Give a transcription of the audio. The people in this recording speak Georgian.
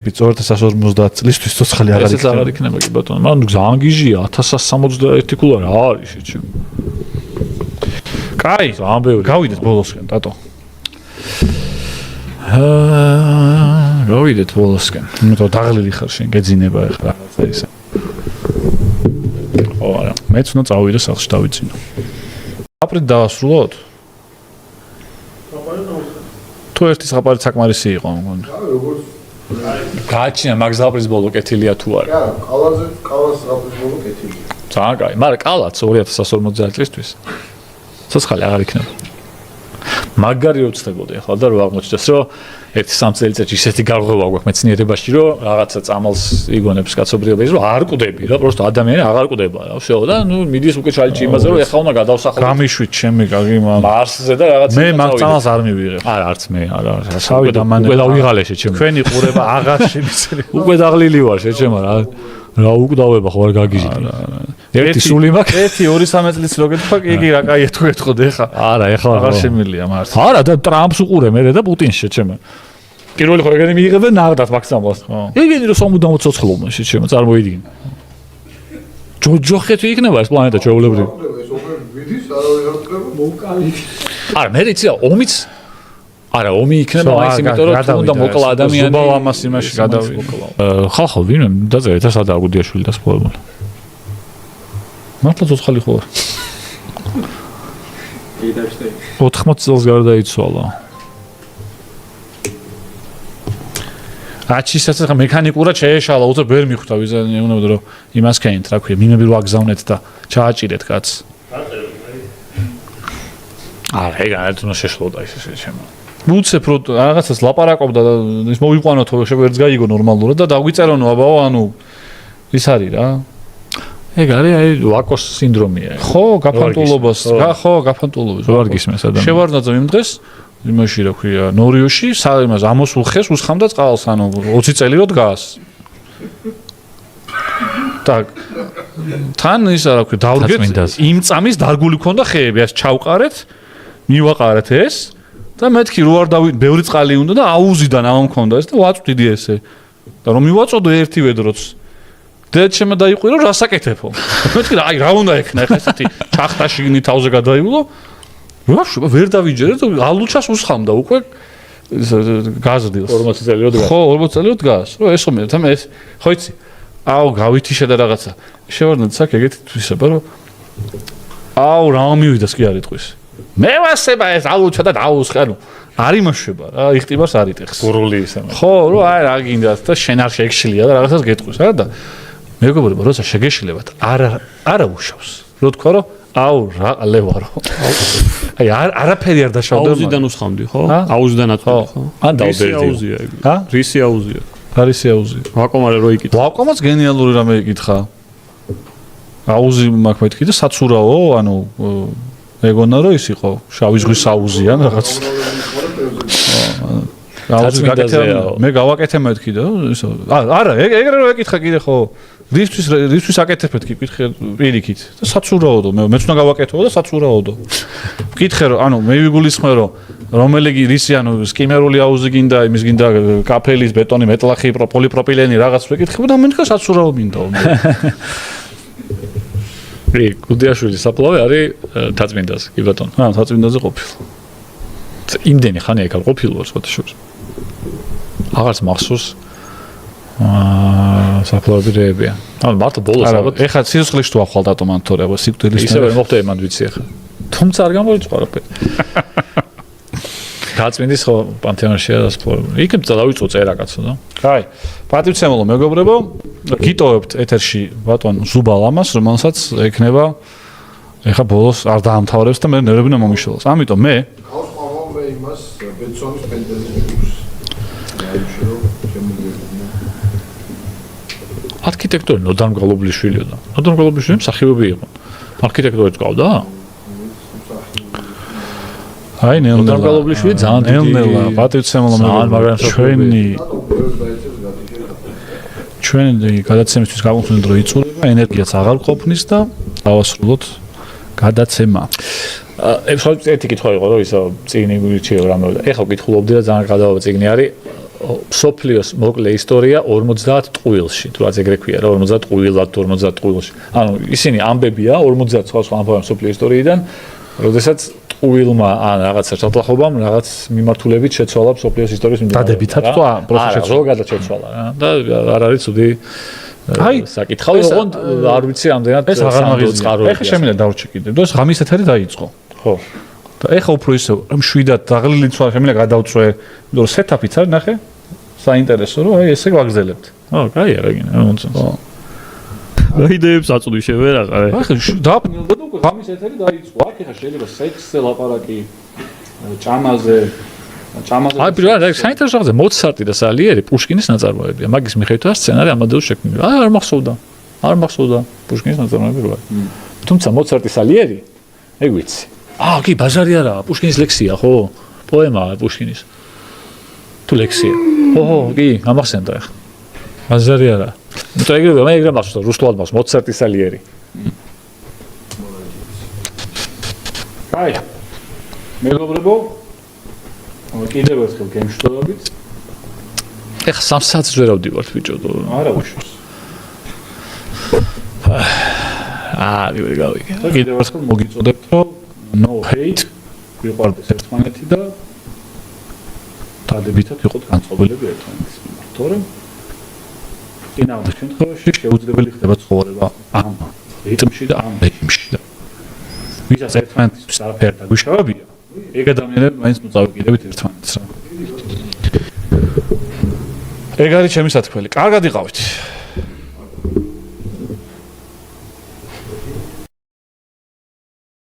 2050 წლისთვის ცოცხალი აღარ იქნება. ეს აღარ იქნება კი ბატონო. მაგრამ ძალიან გიჟია 1161 კულარი რა არის შეჩემ. კაი, ძალიან ბევრი. გავიდეთ ბოლოსკენ, ტატო. გავიდეთ ბოლოსკენ. იმიტომ დაღლილი ხარ შენ, გეძინება ახლა რაღაცა ისე. ხო არა. მეც უნდა წავიდე სახლში დავიცინო. აპრით დავასრულოთ? თუ ერთი ზღაპარი საკმარისი იყო მგონი. გააჩინა მაგ ზღაპრის ბოლო კეთილია თუ არა. რა, კალას ზღაპრის ბოლო კეთილია. ძალიან კაი, მაგრამ კალაც 2050 წლისთვის ცოცხალი აღარ იქნება. მაგარი რო ვწდებოდი ახლა და რო აღმოჩნდეს რომ 1-3 წელიწადში ისეთი გარღვევა გვაქვს მეცნიერებაში რომ რაღაცა წამალს იგონებს კაცობრიობა რომ არ კვდები რა, პროსტო ადამიანი აღარ კვდება რა, всё და ნუ მიდის უკვე ჩალიჭი იმაზე რომ ეხლა უნდა გადავსახლო. გამიშვით ჩემი კაგი მამ. მარსზე და რაღაცა მე მაგ წამალს არ მივიღებ. არა, არც მე, არა. სავი და მანე. უკვე დავიღალე შეჩემ. თქვენი ყურება აღარ შემიცრე. უკვე დაღლილი ვარ შეჩემ რა. რა უკვდავება ხო არ გაგიჟდი. ერთი სული მაქვს. 1-2-3 წლის რო გეთქვა, იგი რა კაია თუ ეთქოდე ხა. არა, ეხლა აღარ შემილია მართ. არა და ტრამპს უყურე მე და პუტინს შეჩემ. პირველი ხო ეგენი მიიღებენ ნაღდათ მაქსიმალს. ეგენი რომ სამუდამოდ ცოცხლობენ შეჩემ, წარმოიდგინე. ჯოხეთი იქნება ეს პლანეტა ჩვეულებრივი. ეს ოფერი მიდის, არავინ არ კვდება, მოვკალით. არა, მე რიცია ომიც არა, ომი იქნება მაინც იმიტომ რომ თუ უნდა მოკლა ადამიანი. ზუბავ ამას იმაში გადავიდა. ხალხო ვინმე დაწერეთ ეს სადა აგუდიაშვილი და სპორტული. მართლა ცოცხალი ხო? 80 წელს გარდაიცვალა. აჩისაც ახლა მექანიკურად შეეშალა, უცებ ვერ მიხვდა ვიზა ეუბნებოდა რომ იმას ქენით, რა ქვია, მიმები რო აგზავნეთ და ჩააჭირეთ კაცს. არა, ეგ არ თუნდა შეშლოდა ის შეჩემა. უცებ რო რაღაცას ლაპარაკობდა და ის მოვიყვანოთ რომ შეგვერც გაიგო ნორმალურად და დაგვიწერონო აბაო, ანუ ის არის რა. ეგ არის აი ვაკოს სინდრომია. ხო, გაფანტულობას, ხო, გაფანტულობას. რო არ გისმენს ადამიანი. შევარდნაძემ იმ დღეს იმაში რა ქვია, ნორიოში, იმას ამოსულ ხეს უსხამდა წყალს, ანუ 20 წელი რო დგას. так თან ის რა ქვია, დავდგეთ იმ წამის დარგული ქონდა ხეები, ეს ჩავყარეთ, მივაყარეთ ეს და მეთქი რო არ ბევრი წყალი უნდა და აუზიდან ამ მქონდა ეს და ვაწვდიდი ესე. და რომ მივაწოდო ერთივე დროც. და ჩემ დაიყვირო რასაკეთებო. მეთქი აი რა უნდა ექნა ხა ესეთი ჩახტაში გინი თავზე გადაივლო. ვაშუა ვერ დავიჯერე და ალუჩას უსხამდა უკვე გაზრდილს 40 წელი რო დგას. ხო 40 წელი რო დგას. რო ესო მე თამ ეს ხო იცი. აუ გავითიშე და რაღაცა. შევარდნად საკ ეგეთი თვისება რომ აუ რა მივიდას კი არ იტყვის. მე ვასება ეს ალუჩა და დაუსხე ანუ არ იმაშება რა იხტიბარს არ იტეხს. გურული ისე. ხო რო აი რა გინდათ და შენ არ შეგშლია და რაღაცას გეტყვის რა და მეგობრებო როცა შეგეშლებათ არა უშავს. რო თქვა რომ აუ რა ლევარო. აი არაფერი არ დაშავდა. აუზიდან უსხამდი ხო? აუზიდან ატყდი ხო? ან დავდერდი. აუზია იგი. ჰა? რისი აუზია? არის აუზი. ვაკომარე რო იკითხა. ვაკომაც გენიალური რამე იკითხა. აუზი მაქვს მეთქი და საცურაო, ანუ ეგონა რომ ის იყო შავი ზღვის აუზი ან რაღაც. აუზი გაკეთე მე გავაკეთე მეთქი და ისო. არა, ეგრე რო ეკითხა კიდე ხო. რისთვის აკეთებთ კი კითხე პირიქით და საცურაოდო მეც უნდა გავაკეთო და საცურაოდო კითხე რომ ანუ მე ვიგულისხმე რომ რომელი რისი ანუ სკიმერული აუზი გინდა იმის გინდა კაფელის ბეტონი მეტლახი პოლიპროპილენი რაღაც ვეკითხებ და მენქა საცურაო მინდაო რი გუდიაშვილი საფლავე არის თაწმინდაზე კი ბატონო რა თაწმინდაზე ყოფილ იმდენი ხანი ეკალ ყოფილ ვარ სხვა შორის აღარც მახსოვს საფლავები რეებია. ანუ მარტო ბოლოს ალბათ ეხლა სიცოცხლეში თუ ახვალ დატო მან თორე აბა სიკვდილის ისე ვერ მოხდა მან ვიცი ახლა. თუმცა არ გამორიწყვა რაფერი. გაწმინდის ხო პანთეონში და სპორტი. იქ დავიწყო წერა კაცო და. კაი. პატივცემულო მეგობრებო, გიტოვებთ ეთერში ბატონ ზუბალ ამას, რომელსაც ექნება ეხლა ბოლოს არ დაამთავრებს და მე ნერვები უნდა მომიშველოს. ამიტომ მე გავსყავავ იმას ბეცონის პენტეზის კურსს. აიჩერო არქიტექტორი ნოდარ მგალობლიშვილია და ნოდარ მგალობლიშვილი მსახიობი იყო. არქიტექტორიც გავდა? აი ნელ ნოდარ მგალობლიშვილი ძალიან დიდი ნელ პატივცემულო ჩვენი გადაცემისთვის გამოფრინდა დრო იწურება, ენერგიაც აღარ ყოფნის და დავასრულოთ გადაცემა. ეს ერთი კითხვა იყო რომ ისო წიგნი გვირჩიო რამე და ეხლა ვკითხულობდი და ძალიან გადავა წიგნი არის სოფლიოს მოკლე ისტორია 50 ტყუილში, თუ რაც ეგრე ქვია რა 50 ტყუილად 50 ტყუილში. ანუ ისინი ამბებია 50 სხვა ამბავი სოფლიოს ისტორიიდან, როდესაც ტყუილმა ან რაღაცა შეთანხმებამ რაღაც მიმართულებით შეცვალა სოფლიოს ისტორიის დადებითად თუ პროცესში ზოგადად შეცვალა რა და არ არის ცუდი საკითხავი, ოღონდ არ ვიცი ამდენად ეს აღარ მაგიზია. ეხლა შემიძლია დავრჩი კიდე. და ეს ღამის ეთერი დაიწყო. ხო. და ეხლა უფრო ისე მშვიდად დაღლილი ცვა შემიძლია გადავწვე, იმიტომ რომ სეტაპიც არის, ნახე. საინტერესო რომ აი ესე ვაგზელებთ. ხო, კაია რა გინდა, ნონსენს. ხო. რა იდეებს აწვდი შევერაყა. ახლა დააფნილდა და უკვე ღამის ეთერი დაიწყო. აქ ეხლა შეიძლება სექსზე ლაპარაკი, ჭამაზე აი პირველად საინტერესო რაღაცა მოცარტი და სალიერი პუშკინის ნაწარმოებია. მაგის მიხედვით სცენარი ამადეუს შექმნილი. არ მახსოვდა პუშკინის ნაწარმოები რა. თუმცა მოცარტი სალიერი ეგ ვიცი. კი, ბაზარი არაა, პუშკინის ლექსია, ხო? პოემაა პუშკინის. თუ ლექსია. ხო, კი, ამახსენდა ახლა. ბაზარი არაა. ნუ ეგრე მახსოვდა რუსულად მახსოვს მოცარტი სალიერი. აი. მეგობრებო კიდევ ერთხელ გემშვიდობით. ეხლა 3 საათს ვერ ავდივართ ბიჭო. არა უშავს. ვიღე გავიგე. და კიდევ ერთხელ მოგიწოდებთ რომ no hate ვიყვარდეს ერთმანეთი და დადებითად იყოთ განწყობილები ერთმანეთის მიმართ. თორემ ინავდა შემთხვევაში შეუძლებელი ხდება ცხოვრება ამ რიტმში და ამ რეჟიმში. ვისაც ერთმანეთის არაფერი დაგვიშავებია, ეგ ადამიანები მაინც მოწავიკიდებით ერთმანეთს რა. ეგ არის ჩემი სათქმელი. კარგად იყავით.